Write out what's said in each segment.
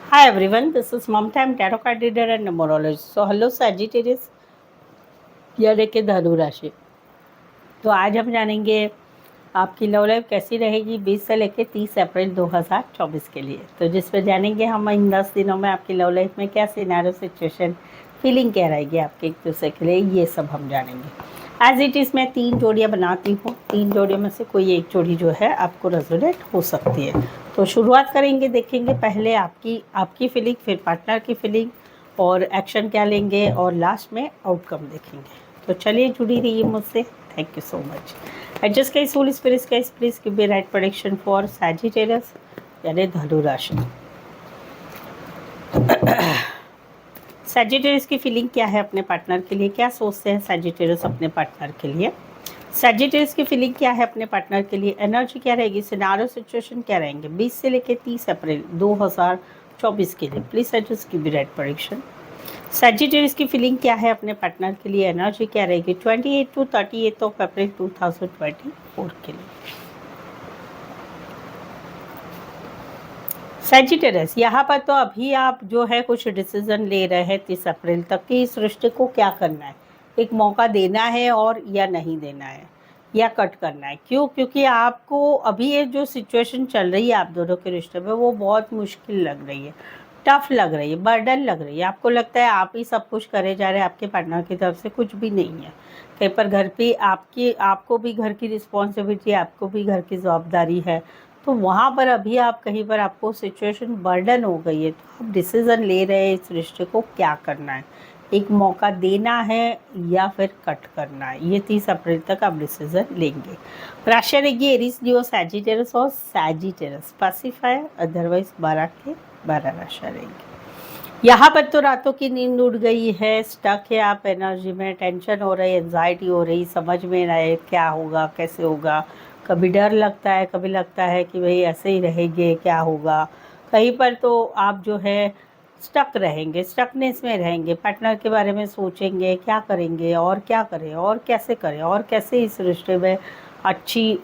Hi everyone, this is Mom Time Tarot Card Reader and Numerologist. So hello Sagittarius, यह देखिए धनु राशि। तो आज हम जानेंगे आपकी लव लाइफ कैसी रहेगी 20 से लेकर 30 अप्रैल 2024 के लिए। तो जिसमें जानेंगे हम इन 10 दिनों में आपकी लव लाइफ में क्या सिनेरियो सिचुएशन फीलिंग क्या रहेगी आपके एक दूसरे के लिए, ये सब हम जानेंगे। एज इट इज़ मैं 3 जोड़ियाँ बनाती हूँ, 3 जोड़ियों में से कोई एक जोड़ी जो है आपको रेजोनेट हो सकती है। तो शुरुआत करेंगे, देखेंगे पहले आपकी फीलिंग, फिर पार्टनर की फीलिंग और एक्शन क्या लेंगे और लास्ट में आउटकम देखेंगे। तो चलिए जुड़ी रहिए मुझसे। Thank you so much. Adjust guys, holy spirits guys, please give me right prediction for Sagittarius यानी धनु राशि। सैजिटेरियस की फीलिंग क्या है अपने पार्टनर के लिए, क्या सोचते हैं सैजिटेरियस अपने पार्टनर के लिए। सैजिटेरियस की फीलिंग क्या है अपने पार्टनर के लिए, एनर्जी क्या रहेगी, सिनेरियो सिचुएशन क्या रहेंगे 20 से लेकर 30 अप्रैल 2024 के लिए। Please adjust give me right prediction. Sagittarius की फीलिंग क्या है अपने पार्टनर के लिए, एनर्जी क्या रहेगी 28 to 38 ऑफ अप्रैल 2024 के लिए। सैजिटेरियस, यहाँ पर तो अभी आप जो है कुछ डिसीजन ले रहे हैं 30 अप्रैल तक कि इस रिश्ते को क्या करना है, एक मौका देना है और या नहीं देना है या कट करना है। क्यों? क्योंकि आपको अभी ये जो सिचुएशन चल रही है आप दोनों के रिश्ते में वो बहुत मुश्किल लग रही है, टफ लग रही है, बर्डन लग रही है। आपको लगता है आप ही सब कुछ करे जा रहे हैं, आपके पार्टनर की तरफ से कुछ भी नहीं है। कहीं पर घर पे आपको भी घर की रिस्पॉन्सिबिलिटी, आपको भी घर की जवाबदारी है। तो वहाँ पर अभी आप कहीं पर आपको सिचुएशन बर्डन हो गई है, तो आप डिसीज़न ले रहे हैं इस रिश्ते को क्या करना है, एक मौका देना है या फिर कट करना है। ये 30 अप्रैल तक आप डिसीजन लेंगे। राशि रहेगी एरीज, लियो, सैजिटेरियस और सैजिटेरियस स्पेसिफायर, अदरवाइज 12 के 12 राशि रहेगी। यहाँ पर तो रातों की नींद उड़ गई है, स्टक है आप एनर्जी में, टेंशन हो रही, एंजाइटी हो रही, समझ में ना आए क्या होगा कैसे होगा। कभी डर लगता है, कभी लगता है कि भाई ऐसे ही रहेंगे क्या होगा। कहीं पर तो आप जो है स्टक रहेंगे, स्टकनेस में रहेंगे, पार्टनर के बारे में सोचेंगे क्या करेंगे और क्या करें और कैसे करें और कैसे इस रिश्ते में अच्छी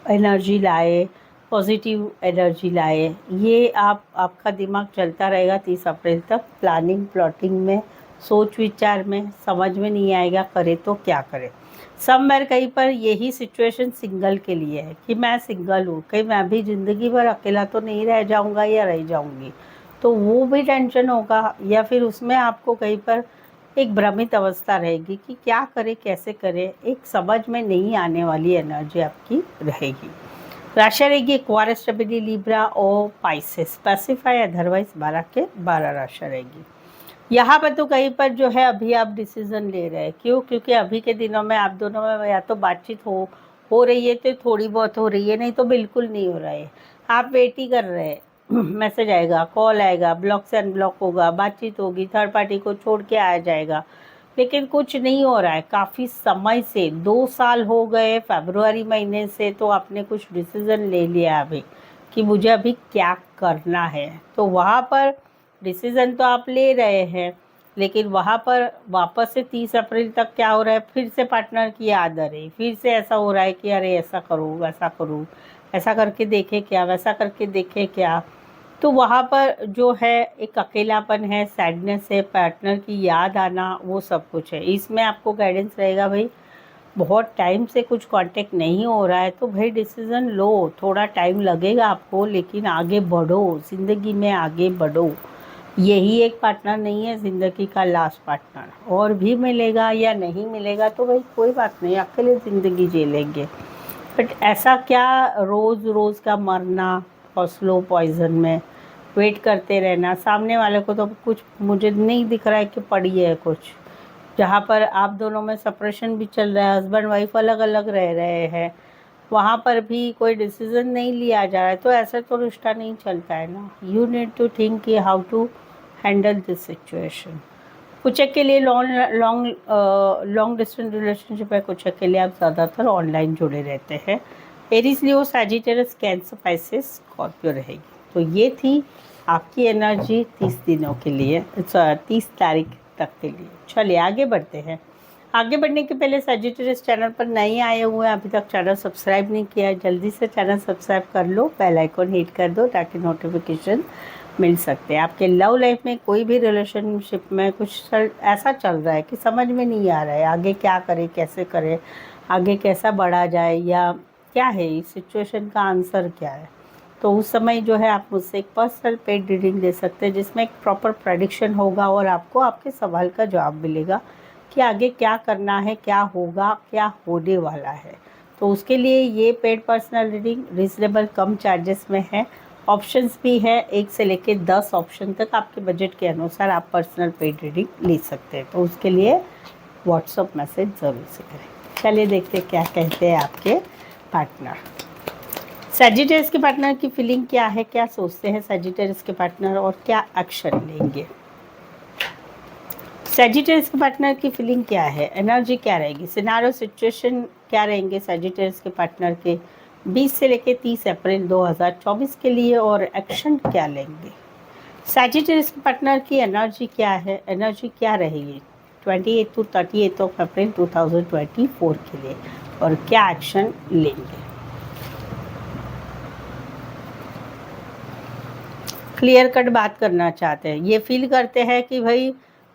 एनर्जी लाए, पॉजिटिव एनर्जी लाए। ये आपका दिमाग चलता रहेगा 30 अप्रैल तक, प्लानिंग प्लॉटिंग में, सोच विचार में, समझ में नहीं आएगा करे तो क्या करें। समवेयर कहीं पर यही सिचुएशन सिंगल के लिए है कि मैं सिंगल हूँ, कहीं मैं भी ज़िंदगी भर अकेला तो नहीं रह जाऊँगा या रह जाऊँगी, तो वो भी टेंशन होगा। या फिर उसमें आपको कहीं पर एक भ्रमित अवस्था रहेगी कि क्या करें कैसे करें, एक समझ में नहीं आने वाली एनर्जी आपकी रहेगी। राशि रहेगी एक्वारियस, स्टेबिलिटी, लिब्रा और पाइसेस, स्पेसिफाई अदरवाइज 12 के 12 राशि रहेगी। यहाँ पर तो कहीं पर जो है अभी आप डिसीजन ले रहे हैं। क्यों? क्योंकि अभी के दिनों में आप दोनों में या तो बातचीत हो रही है तो थोड़ी बहुत हो रही है, नहीं तो बिल्कुल नहीं हो रहा है। आप वेट ही कर रहे हैं मैसेज आएगा, कॉल आएगा, ब्लॉक से अनब्लॉक होगा, बातचीत होगी, थर्ड पार्टी को छोड़ के आया जाएगा, लेकिन कुछ नहीं हो रहा है काफ़ी समय से। 2 साल हो गए फरवरी महीने से, तो आपने कुछ डिसीज़न ले लिया अभी कि मुझे अभी क्या करना है। तो वहाँ पर डिसीज़न तो आप ले रहे हैं, लेकिन वहाँ पर वापस से 30 अप्रैल तक क्या हो रहा है, फिर से पार्टनर की याद आ रही, फिर से ऐसा हो रहा है कि अरे ऐसा करूँ वैसा करूँ, ऐसा करके देखे क्या, वैसा करके देखे क्या। तो वहाँ पर जो है एक अकेलापन है, सैडनेस है, पार्टनर की याद आना, वो सब कुछ है। इसमें आपको गाइडेंस रहेगा भाई बहुत टाइम से कुछ कांटेक्ट नहीं हो रहा है तो भाई डिसीज़न लो, थोड़ा टाइम लगेगा आपको लेकिन आगे बढ़ो, ज़िंदगी में आगे बढ़ो। यही एक पार्टनर नहीं है ज़िंदगी का लास्ट पार्टनर, और भी मिलेगा या नहीं मिलेगा तो भाई कोई बात नहीं, अकेले ज़िंदगी जी लेंगे। बट ऐसा क्या रोज़ रोज़ का मरना और स्लो पॉइजन में वेट करते रहना। सामने वाले को तो कुछ मुझे नहीं दिख रहा है कि पड़ी है कुछ, जहाँ पर आप दोनों में सेपरेशन भी चल रहा है, हस्बैंड वाइफ अलग अलग रह रहे हैं, वहाँ पर भी कोई डिसीज़न नहीं लिया जा रहा है, तो ऐसा तो रिश्ता नहीं चलता है ना। यू नीड टू थिंक कि how to handle this situation. कुछ के लिए लॉन्ग डिस्टेंस रिलेशनशिप है, कुछ के लिए आप ज़्यादातर ऑनलाइन जुड़े रहते हैं। एरीज, लियो, सैजिटेरियस, कैंसर, पाइसेस, स्कॉर्पियो रहेगी। तो ये थी आपकी एनर्जी 30 दिनों के लिए, 30 तारीख तक के लिए। चलिए आगे बढ़ते हैं। आगे बढ़ने के पहले सजिटेरियस चैनल पर नए आए हुए हैं, अभी तक चैनल सब्सक्राइब नहीं किया है, जल्दी से चैनल सब्सक्राइब कर लो, बेल आइकन हिट कर दो ताकि नोटिफिकेशन मिल सकते हैं। आपके लव लाइफ में कोई भी रिलेशनशिप में कुछ ऐसा चल रहा है कि समझ में नहीं आ रहा है आगे क्या करें, कैसे करें, आगे कैसा बढ़ा जाए, या क्या है इस सिचुएशन का आंसर क्या है, तो उस समय जो है आप मुझसे एक पर्सनल पेड रीडिंग दे सकते हैं जिसमें एक प्रॉपर प्रेडिक्शन होगा और आपको आपके सवाल का जवाब मिलेगा कि आगे क्या करना है, क्या होगा, क्या होने वाला है। तो उसके लिए ये पेड पर्सनल रीडिंग रीज़नेबल कम चार्जेस में है। ऑप्शंस भी है, 1 से लेके 10 ऑप्शन तक आपके बजट के अनुसार आप पर्सनल पेड रीडिंग ले सकते हैं। तो उसके लिए व्हाट्सअप मैसेज ज़रूर से करें। चलिए देखते हैं क्या कहते हैं आपके पार्टनर। सजिटेरियस के पार्टनर की फीलिंग क्या है, क्या सोचते हैं सजिटेरियस के पार्टनर और क्या एक्शन लेंगे। सजिटेरियस के पार्टनर की फीलिंग क्या है, एनर्जी क्या रहेगी, सिनारियो सिचुएशन क्या रहेंगे सजिटेरियस के पार्टनर के 20 से लेकर 30 अप्रैल 2024 के लिए और एक्शन क्या लेंगे। सजिटेरियस के पार्टनर की एनर्जी क्या है, एनर्जी क्या रहेगी 28 to 38 ऑफ अप्रैल 2024 के लिए और क्या एक्शन लेंगे। क्लियर कट बात करना चाहते हैं, ये फील करते हैं कि भाई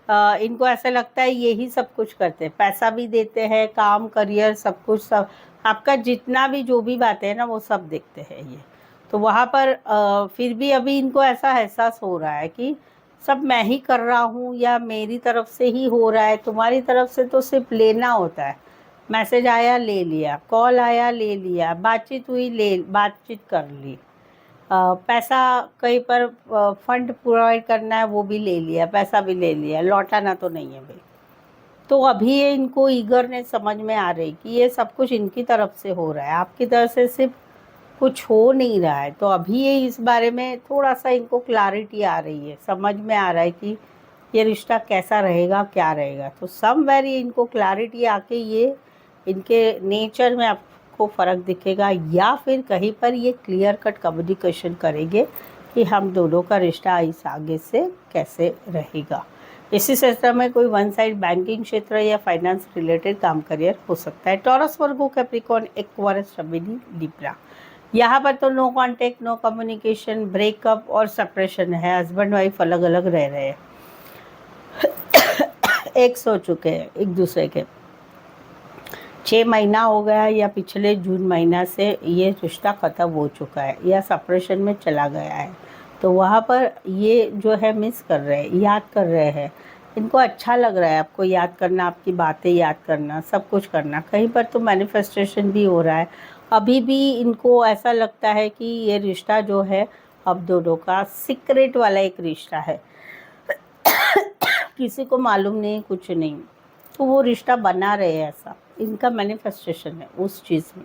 इनको ऐसा लगता है यही सब कुछ करते हैं, पैसा भी देते हैं, काम करियर सब कुछ, सब आपका जितना भी जो भी बातें हैं ना वो सब देखते हैं ये। तो वहाँ पर फिर भी अभी इनको ऐसा एहसास हो रहा है कि सब मैं ही कर रहा हूँ या मेरी तरफ से ही हो रहा है, तुम्हारी तरफ से तो सिर्फ लेना होता है। मैसेज आया ले लिया, कॉल आया ले लिया, बातचीत हुई ले बातचीत कर ली, पैसा कहीं पर फंड प्रोवाइड करना है वो भी ले लिया, पैसा भी ले लिया, लौटाना तो नहीं है भाई। तो अभी ये इनको ईगरनेस समझ में आ रही कि ये सब कुछ इनकी तरफ से हो रहा है, आपकी तरफ से सिर्फ कुछ हो नहीं रहा है। तो अभी ये इस बारे में थोड़ा सा इनको क्लैरिटी आ रही है, समझ में आ रहा है कि ये रिश्ता कैसा रहेगा, क्या रहेगा। तो समवेयर ये इनको क्लैरिटी आके ये इनके नेचर में आपको फ़र्क दिखेगा, या फिर कहीं पर ये क्लियर कट कम्युनिकेशन करेंगे कि हम दोनों का रिश्ता इस आगे से कैसे रहेगा। इसी क्षेत्र में कोई वन साइड बैंकिंग क्षेत्र या फाइनेंस रिलेटेड काम करियर हो सकता है। Taurus, Virgo, Capricorn, Aquarius, Gemini, Libra, यहाँ पर तो no contact, no communication, breakup और सेपरेशन है, हस्बैंड वाइफ अलग अलग रह रहे हैं, एक सो चुके हैं एक दूसरे के, 6 महीना हो गया या पिछले जून महीना से ये रिश्ता ख़त्म हो चुका है या सेपरेशन में चला गया है। तो वहाँ पर ये जो है मिस कर रहे हैं, याद कर रहे हैं, इनको अच्छा लग रहा है आपको याद करना, आपकी बातें याद करना, सब कुछ करना। कहीं पर तो मैनिफेस्टेशन भी हो रहा है। अभी भी इनको ऐसा लगता है कि ये रिश्ता जो है अब दोनों का सीक्रेट वाला एक रिश्ता है, किसी को मालूम नहीं, कुछ नहीं। तो वो रिश्ता बना रहे हैं, ऐसा इनका मैनिफेस्टेशन है उस चीज़ में।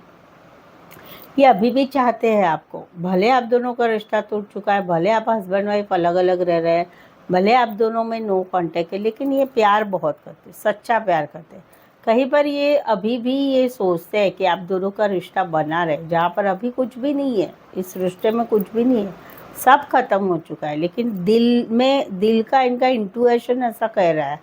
ये अभी भी चाहते हैं आपको, भले आप दोनों का रिश्ता टूट चुका है, भले आप हस्बैंड वाइफ अलग अलग रह रहे हैं, भले आप दोनों में नो कांटेक्ट है, लेकिन ये प्यार बहुत करते, सच्चा प्यार करते हैं। कहीं पर ये अभी भी ये सोचते हैं कि आप दोनों का रिश्ता बना रहे, जहाँ पर अभी कुछ भी नहीं है, इस रिश्ते में कुछ भी नहीं है, सब खत्म हो चुका है। लेकिन दिल में, दिल का इनका इंट्यूशन ऐसा कह रहा है,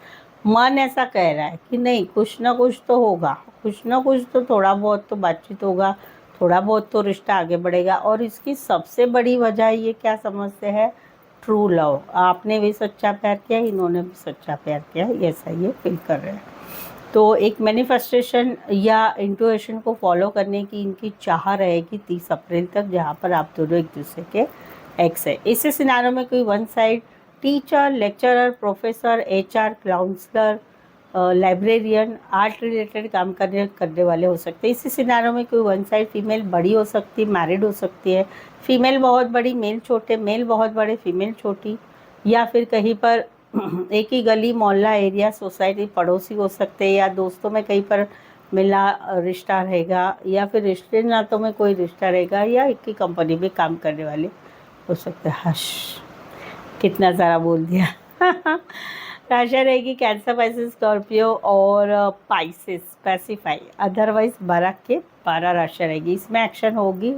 मन ऐसा कह रहा है कि नहीं, कुछ ना कुछ तो होगा, कुछ ना कुछ तो, थोड़ा बहुत तो बातचीत होगा, थोड़ा बहुत तो रिश्ता आगे बढ़ेगा। और इसकी सबसे बड़ी वजह ये क्या समझते हैं, ट्रू लव। आपने भी सच्चा प्यार किया, इन्होंने भी सच्चा प्यार किया, ऐसा ये फील कर रहे हैं। तो एक मैनिफेस्टेशन या इंट्यूशन को फॉलो करने की इनकी चाह रहेगी 30 अप्रैल तक, जहाँ पर आप दोनों एक दूसरे के एक्स है। इस सिनारियो में कोई one side teacher, lecturer, professor, HR, counsellor, librarian, art related काम करने वाले हो सकते हैं। इसी सिनारियो में कोई वन साइड फीमेल बड़ी हो सकती है, मैरिड हो सकती है, फीमेल बहुत बड़ी, मेल छोटे, मेल बहुत बड़े, फीमेल छोटी, या फिर कहीं पर एक ही गली, मोहल्ला, एरिया, सोसाइटी, पड़ोसी हो सकते हैं, या दोस्तों में कहीं पर मिला रिश्ता रहेगा, या फिर रिश्ते नातों में कोई रिश्ता रहेगा, या एक ही कंपनी में काम करने वाले हो सकते हैं। हश, कितना ज़्यादा बोल दिया। राशि रहेगी कैंसर, पाइसेस, स्कॉर्पियो और पाइसेस, स्पेसिफाई, अदरवाइज 12 के 12 राशि रहेगी। इसमें एक्शन होगी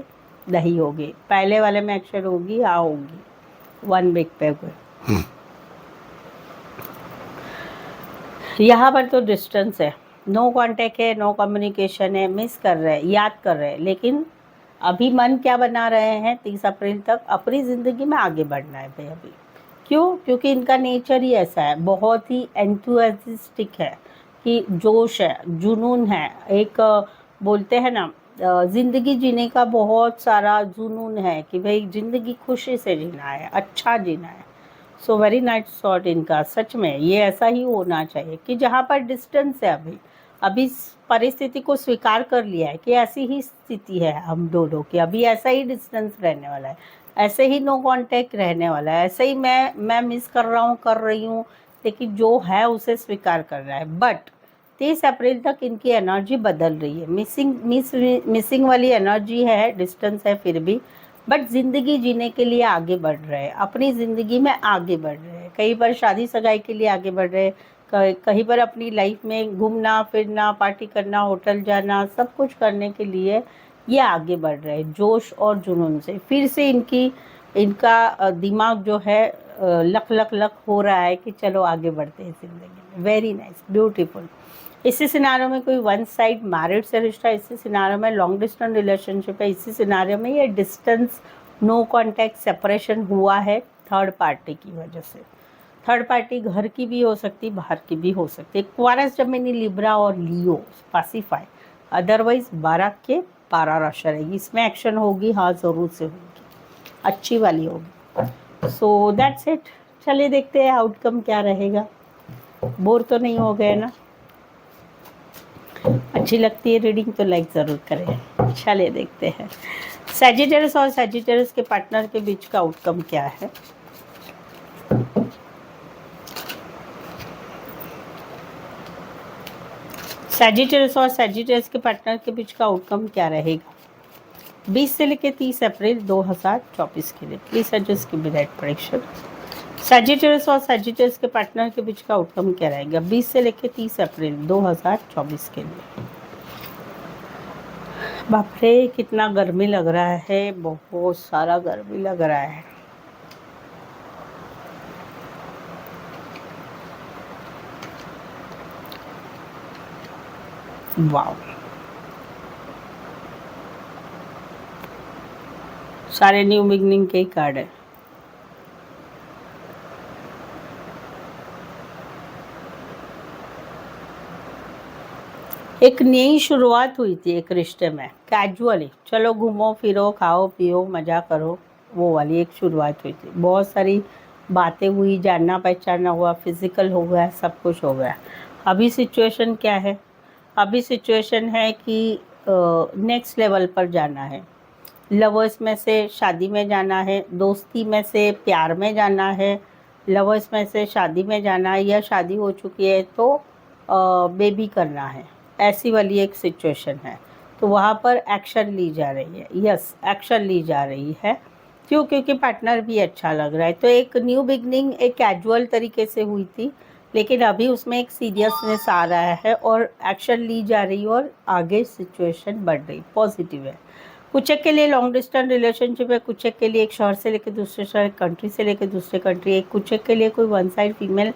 नहीं होगी, पहले वाले में एक्शन होगी, हाँ होगी, 1 वीक पे हुए। यहाँ पर तो डिस्टेंस है, नो कांटेक्ट है, नो कम्युनिकेशन है, मिस कर रहे हैं, याद कर रहे हैं, लेकिन अभी मन क्या बना रहे हैं 30 अप्रैल तक अपनी ज़िंदगी में आगे बढ़ना है भाई अभी। क्यों? क्योंकि इनका नेचर ही ऐसा है, बहुत ही एंथुसियास्टिक है कि जोश है, जुनून है, एक बोलते हैं ना ज़िंदगी जीने का बहुत सारा जुनून है कि भाई ज़िंदगी खुशी से जीना है, अच्छा जीना है। सो वेरी नाइस थॉट इनका, सच में ये ऐसा ही होना चाहिए कि जहाँ पर डिस्टेंस है अभी अभी इस परिस्थिति को स्वीकार कर लिया है कि ऐसी ही स्थिति है हम दोनों की, अभी ऐसा ही डिस्टेंस रहने वाला है, ऐसे ही नो कांटेक्ट रहने वाला है, ऐसे ही मैं मिस कर रहा हूँ, कर रही हूँ, लेकिन जो है उसे स्वीकार कर रहा है। बट 30 अप्रैल तक इनकी एनर्जी बदल रही है, मिसिंग वाली एनर्जी है, डिस्टेंस है फिर भी, बट ज़िंदगी जीने के लिए आगे बढ़ रहे हैं, अपनी ज़िंदगी में आगे बढ़ रहे हैं, कहीं पर शादी सगाई के लिए आगे बढ़ रहे हैं, कहीं पर अपनी लाइफ में घूमना फिरना, पार्टी करना, होटल जाना, सब कुछ करने के लिए ये आगे बढ़ रहे हैं जोश और जुनून से। फिर से इनका दिमाग जो है लक लक लक हो रहा है कि चलो आगे बढ़ते हैं ज़िंदगी में। Very nice, beautiful. इसी सिनारियो में कोई वन साइड मैरिड से रिश्ता, इसी सिनारियो में लॉन्ग डिस्टेंस रिलेशनशिप है, इसी सिनारियो में ये डिस्टेंस, नो कांटेक्ट, सेपरेशन हुआ है थर्ड पार्टी की वजह से। थर्ड पार्टी घर की भी हो सकती, बाहर की भी हो सकती है। क्वारस जमीनी लिब्रा और लियो स्पेसिफाई, अदरवाइज 12 के पारा राशि रहेगी, इसमें एक्शन होगी, हाँ ज़रूर से होगी, अच्छी वाली होगी। So that's it. चलिए देखते हैं आउटकम क्या रहेगा। बोर तो नहीं हो गए ना? अच्छी लगती है रीडिंग तो लाइक ज़रूर करें। चलिए देखते हैं सैजिटेरियस और सैजिटेरियस के पार्टनर के बीच का आउटकम क्या है। सैजिटेरियस और सैजिटेरियस के पार्टनर के बीच का आउटकम क्या रहेगा 20 से लेकर 30 अप्रैल 2024 के लिए। प्लीज एडजस्ट की डायरेक्ट प्रेडिक्शन। सैजिटेरियस और सैजिटेरियस के पार्टनर के बीच का आउटकम क्या रहेगा 20 से लेकर 30 अप्रैल 2024 के लिए। बाप रे कितना गर्मी लग रहा है, बहुत सारा गर्मी लग रहा है। वाव, सारे न्यू बिगनिंग के ही कार्ड है। एक नई शुरुआत हुई थी एक रिश्ते में, कैजुअली, चलो घूमो फिरो खाओ पियो मज़ा करो, वो वाली एक शुरुआत हुई थी। बहुत सारी बातें हुई, जानना पहचाना हुआ, फिजिकल हो गया, सब कुछ हो गया। अभी सिचुएशन क्या है? अभी सिचुएशन है कि नेक्स्ट लेवल पर जाना है। लवर्स में से शादी में जाना है, दोस्ती में से प्यार में जाना है, लवर्स में से शादी में जाना है, या शादी हो चुकी है तो बेबी करना है, ऐसी वाली एक सिचुएशन है। तो वहाँ पर एक्शन ली जा रही है, यस एक्शन ली जा रही है। क्यों? क्योंकि पार्टनर भी अच्छा लग रहा है। तो एक न्यू बिगनिंग एक कैजुअल तरीके से हुई थी, लेकिन अभी उसमें एक सीरियसनेस आ रहा है और एक्शन ली जा रही है और आगे सिचुएशन बढ़ रही, पॉजिटिव है। कुछ एक के लिए लॉन्ग डिस्टेंस रिलेशनशिप है, कुछ एक के लिए एक शहर से लेकर दूसरे शहर, कंट्री से लेकर दूसरे कंट्री, एक कुछ एक के लिए कोई वन साइड फीमेल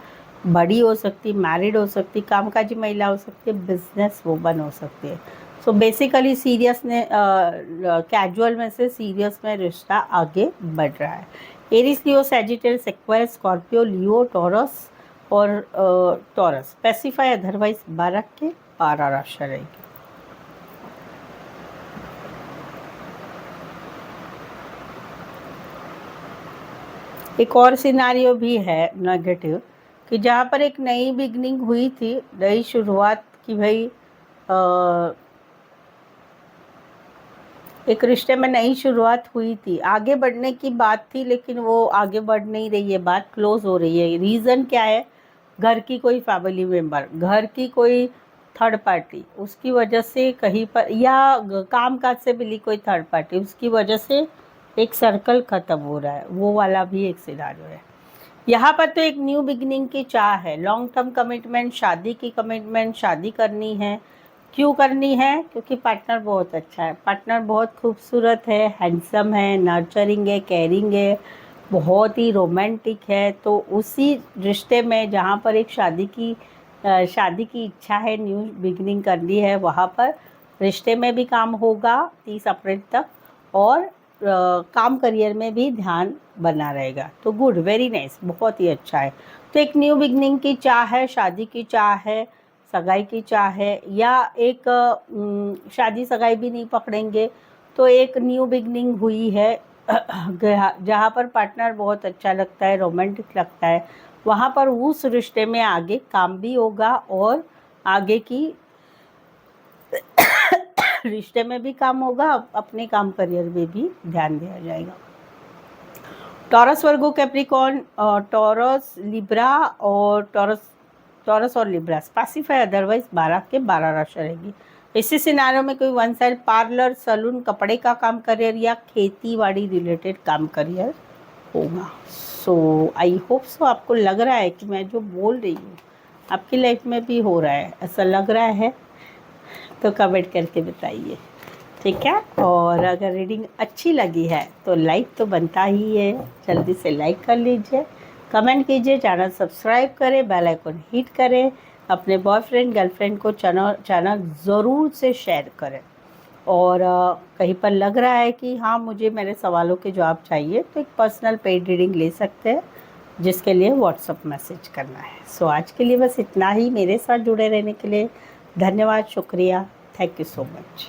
बड़ी हो सकती, मैरिड हो सकती, कामकाजी महिला हो सकती है, बिजनेस वुमन हो सकती है। सो बेसिकली सीरियस ने कैजुअल में से सीरियस में रिश्ता आगे बढ़ रहा है। एरिस, लियो, सैजिटेरियस, एक्वायरियस, स्कॉर्पियो, लियो, टॉरस और टॉरस स्पेसिफाई, अदरवाइज 12 के पारा राशि रहेगी। एक और सिनारियो भी है नेगेटिव कि जहाँ पर एक नई बिगनिंग हुई थी, नई शुरुआत की भाई एक रिश्ते में नई शुरुआत हुई थी, आगे बढ़ने की बात थी, लेकिन वो आगे बढ़ नहीं रही है, बात क्लोज हो रही है। रीज़न क्या है? घर की कोई फैमिली मेम्बर, घर की कोई थर्ड पार्टी, उसकी वजह से कहीं पर, या काम काज से मिली कोई थर्ड पार्टी, उसकी वजह से एक सर्कल ख़त्म हो रहा है, वो वाला भी एक सिनारियो है। यहाँ पर तो एक न्यू बिगिनिंग की चाह है, लॉन्ग टर्म कमिटमेंट, शादी की कमिटमेंट, शादी करनी है। क्यों करनी है? क्योंकि पार्टनर बहुत अच्छा है, पार्टनर बहुत खूबसूरत है, हैंडसम है, नर्चरिंग है, केयरिंग है, बहुत ही रोमांटिक है। तो उसी रिश्ते में जहाँ पर एक शादी की शादी की इच्छा है, न्यू बिगनिंग करनी है, वहाँ पर रिश्ते में भी काम होगा 30 अप्रैल तक, और काम करियर में भी ध्यान बना रहेगा। तो गुड, वेरी नाइस, बहुत ही अच्छा है। तो एक न्यू बिगनिंग की चाह है, शादी की चाह है, सगाई की चाह है, या एक शादी सगाई भी नहीं पकड़ेंगे तो एक न्यू बिगनिंग हुई है जहाँ पर पार्टनर बहुत अच्छा लगता है, रोमांटिक लगता है, वहाँ पर उस रिश्ते में आगे काम भी होगा और आगे की रिश्ते में भी काम होगा, अपने काम करियर में भी ध्यान दिया जाएगा। Taurus, Virgo, Capricorn, taurus, Libra और टॉरस और लिब्रा स्पेसिफाई, अदरवाइज 12 के 12 राशि रहेगी। इसी सिनारियों में कोई वन साइड पार्लर, सलून, कपड़े का काम करियर या खेती बाड़ी रिलेटेड काम करियर होगा। सो आई होप सो आपको लग रहा है कि मैं जो बोल रही हूँ आपकी लाइफ में भी हो रहा है, ऐसा लग रहा है तो कमेंट करके बताइए, ठीक है। और अगर रीडिंग अच्छी लगी है तो लाइक तो बनता ही है, जल्दी से लाइक कर लीजिए, कमेंट कीजिए, चैनल सब्सक्राइब करें, बेल आइकन हिट करें, अपने बॉयफ्रेंड गर्लफ्रेंड को चैनल ज़रूर से शेयर करें। और कहीं पर लग रहा है कि हाँ मुझे मेरे सवालों के जवाब चाहिए तो एक पर्सनल पेड रीडिंग ले सकते हैं, जिसके लिए व्हाट्सअप मैसेज करना है। सो आज के लिए बस इतना ही। मेरे साथ जुड़े रहने के लिए धन्यवाद, शुक्रिया, थैंक यू सो मच।